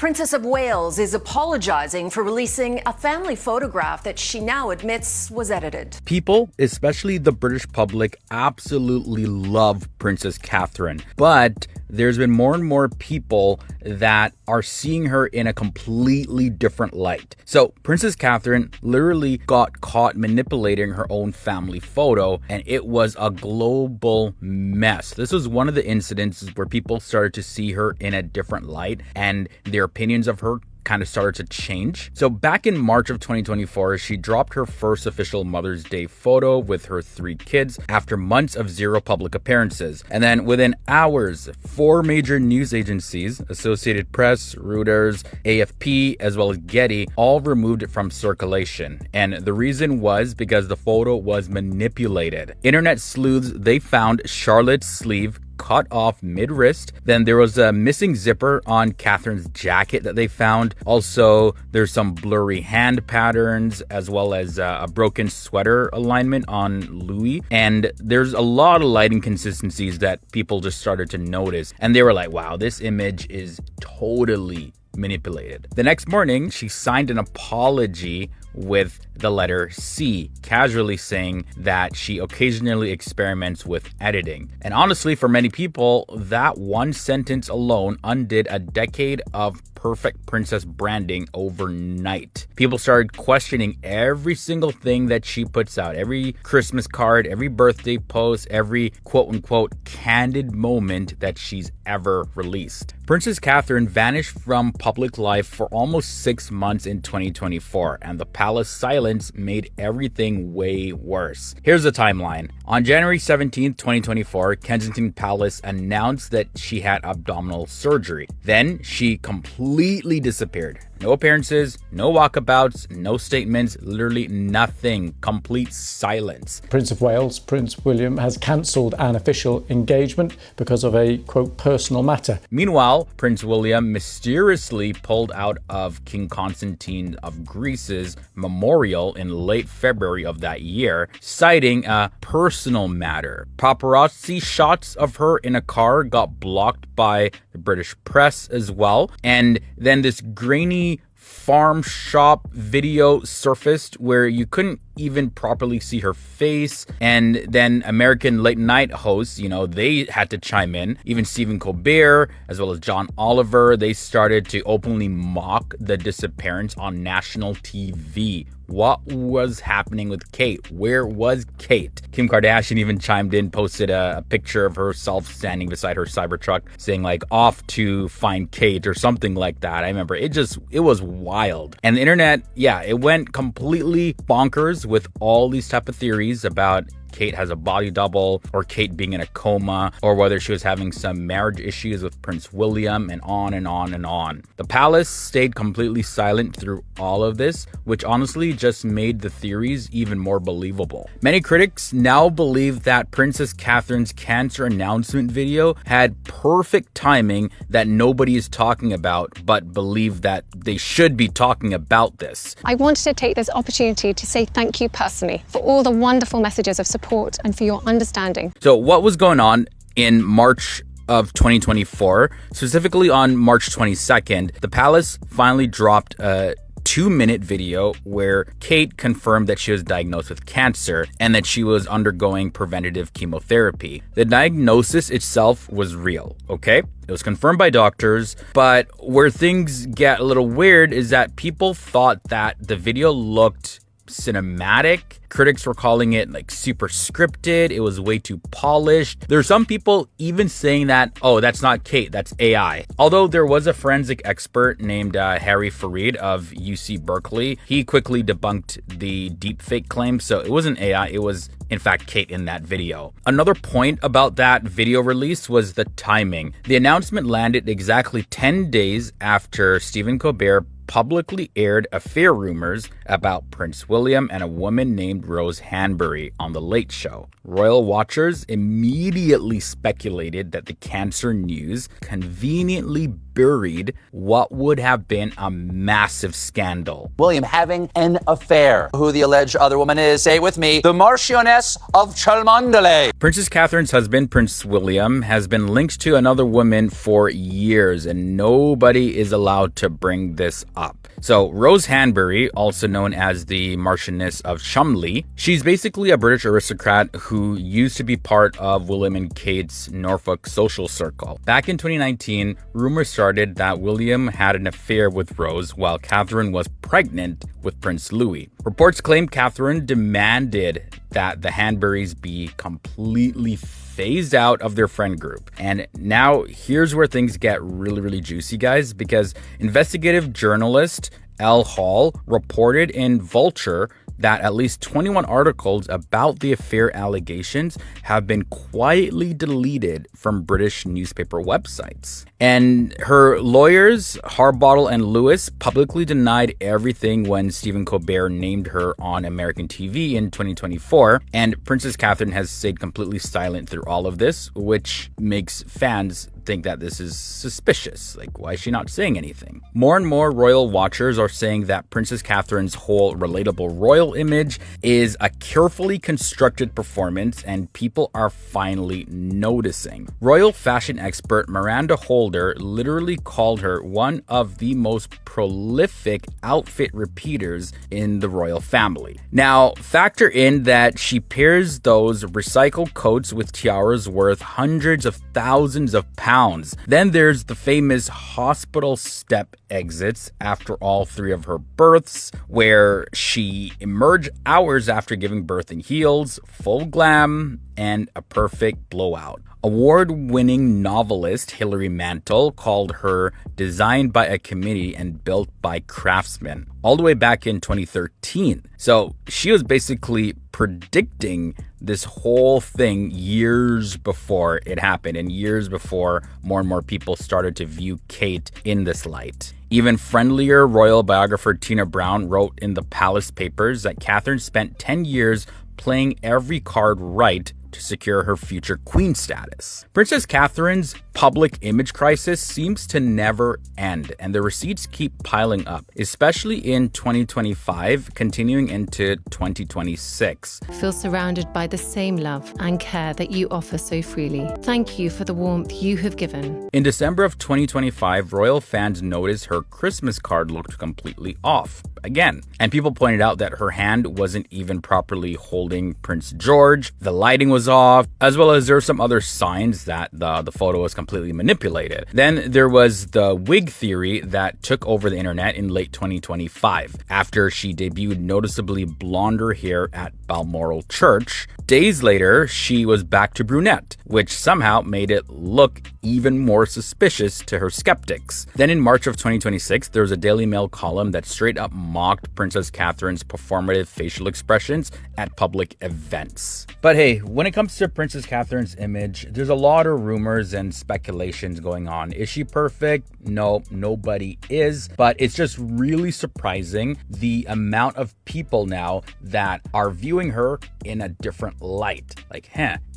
Princess of Wales is apologizing for releasing a family photograph that she now admits was edited. People, especially the British public, absolutely love Princess Catherine, but there's been more and more people that are seeing her in a completely different light. So Princess Catherine literally got caught manipulating her own family photo, and it was a global mess. This was one of the incidences where people started to see her in a different light, and their opinions of her kind of started to change. So back in March of 2024, she dropped her first official Mother's Day photo with her 3 kids after months of 0 public appearances. And then within hours, 4 major news agencies, Associated Press, Reuters, AFP, as well as Getty, all removed it from circulation. And the reason was because the photo was manipulated. Internet sleuths, they found Charlotte's sleeve cut off mid-wrist. Then there was a missing zipper on Catherine's jacket that they found. Also, there's some blurry hand patterns as well as a broken sweater alignment on Louis. And there's a lot of lighting inconsistencies that people just started to notice. And they were like, wow, this image is totally manipulated. The next morning, she signed an apology with the letter C, casually saying that she occasionally experiments with editing. And honestly, for many people, that one sentence alone undid a decade of perfect princess branding overnight. People started questioning every single thing that she puts out, every Christmas card, every birthday post, every quote-unquote candid moment that she's ever released. Princess Catherine vanished from public life for almost 6 months in 2024, and the palace silence made everything way worse. Here's the timeline. On January 17th, 2024, Kensington Palace announced that she had abdominal surgery. Then she completely disappeared. No appearances, no walkabouts, no statements, literally nothing. Complete silence. Prince of Wales, Prince William, has cancelled an official engagement because of a, quote, personal matter. Meanwhile, Prince William mysteriously pulled out of King Constantine of Greece's memorial in late February of that year, citing a personal matter. Paparazzi shots of her in a car got blocked by the British press as well. And then this grainy farm shop video surfaced where you couldn't even properly see her face. And then American late night hosts, they had to chime in. Even Stephen Colbert, as well as John Oliver, they started to openly mock the disappearance on national TV. What was happening with Kate? Where was Kate? Kim Kardashian even chimed in, posted a picture of herself standing beside her Cybertruck saying like, off to find Kate or something like that. I remember it was wild. And the internet, it went completely bonkers with all these type of theories about Kate has a body double, or Kate being in a coma, or whether she was having some marriage issues with Prince William, and on and on and on. The palace stayed completely silent through all of this, which honestly just made the theories even more believable. Many critics now believe that Princess Catherine's cancer announcement video had perfect timing that nobody is talking about, but believe that they should be talking about this. I wanted to take this opportunity to say thank you personally for all the wonderful messages of support and for your understanding. So what was going on in March of 2024, specifically on March 22nd, the palace finally dropped a 2-minute video where Kate confirmed that she was diagnosed with cancer and that she was undergoing preventative chemotherapy. The diagnosis itself was real, okay? It was confirmed by doctors, but where things get a little weird is that people thought that the video looked cinematic. Critics were calling it like super scripted. It was way too polished. There are some people even saying that, oh, that's not Kate, that's AI. Although there was a forensic expert named Harry Farid of UC Berkeley. He quickly debunked the deepfake claim. So it wasn't AI, it was in fact Kate in that video. Another point about that video release was the timing. The announcement landed exactly 10 days after Stephen Colbert publicly aired affair rumors about Prince William and a woman named Rose Hanbury on The Late Show. Royal watchers immediately speculated that the cancer news conveniently buried what would have been a massive scandal. William having an affair. Who the alleged other woman is, say it with me, the Marchioness of Cholmondeley. Princess Catherine's husband, Prince William, has been linked to another woman for years, and nobody is allowed to bring this up. So Rose Hanbury, also known as the Marchioness of Cholmondeley, she's basically a British aristocrat who used to be part of William and Kate's Norfolk social circle. Back in 2019, rumors started that William had an affair with Rose while Catherine was pregnant with Prince Louis. Reports claim Catherine demanded that the Hanburys be completely phased out of their friend group. And now here's where things get really juicy, guys, because investigative journalist Elle Hall reported in Vulture that at least 21 articles about the affair allegations have been quietly deleted from British newspaper websites. And her lawyers, Harbottle and Lewis, publicly denied everything when Stephen Colbert named her on American TV in 2024. And Princess Catherine has stayed completely silent through all of this, which makes fans think that this is suspicious. Like, why is she not saying anything? More and more royal watchers are saying that Princess Catherine's whole relatable royal image is a carefully constructed performance, and people are finally noticing. Royal fashion expert Miranda Holder literally called her one of the most prolific outfit repeaters in the royal family. Now, factor in that she pairs those recycled coats with tiaras worth hundreds of thousands of pounds. Then there's the famous hospital step exits after all three of her births, where she emerged hours after giving birth in heels, full glam, and a perfect blowout. Award-winning novelist Hilary Mantel called her designed by a committee and built by craftsmen all the way back in 2013. So she was basically predicting this whole thing years before it happened and years before more and more people started to view Kate in this light. Even friendlier royal biographer Tina Brown wrote in the Palace Papers that Catherine spent 10 years playing every card right to secure her future queen status. Princess Catherine's public image crisis seems to never end, and the receipts keep piling up, especially in 2025, continuing into 2026. Feel surrounded by the same love and care that you offer so freely. Thank you for the warmth you have given. In December of 2025, royal fans noticed her Christmas card looked completely off again, and people pointed out that her hand wasn't even properly holding Prince George, the lighting was off, as well as there were some other signs that the photo was completely manipulated. Then there was the wig theory that took over the internet in late 2025 after she debuted noticeably blonder hair at Balmoral Church. Days later, she was back to brunette, which somehow made it look even more suspicious to her skeptics. Then in March of 2026, there was a Daily Mail column that straight up mocked Princess Catherine's performative facial expressions at public events. But hey, when it comes to Princess Catherine's image, there's a lot of rumors and speculations going on. Is she perfect? No, nobody is. But it's just really surprising the amount of people now that are viewing her in a different light. Like,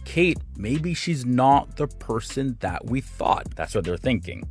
Kate, maybe she's not the person that we thought. That's what they're thinking.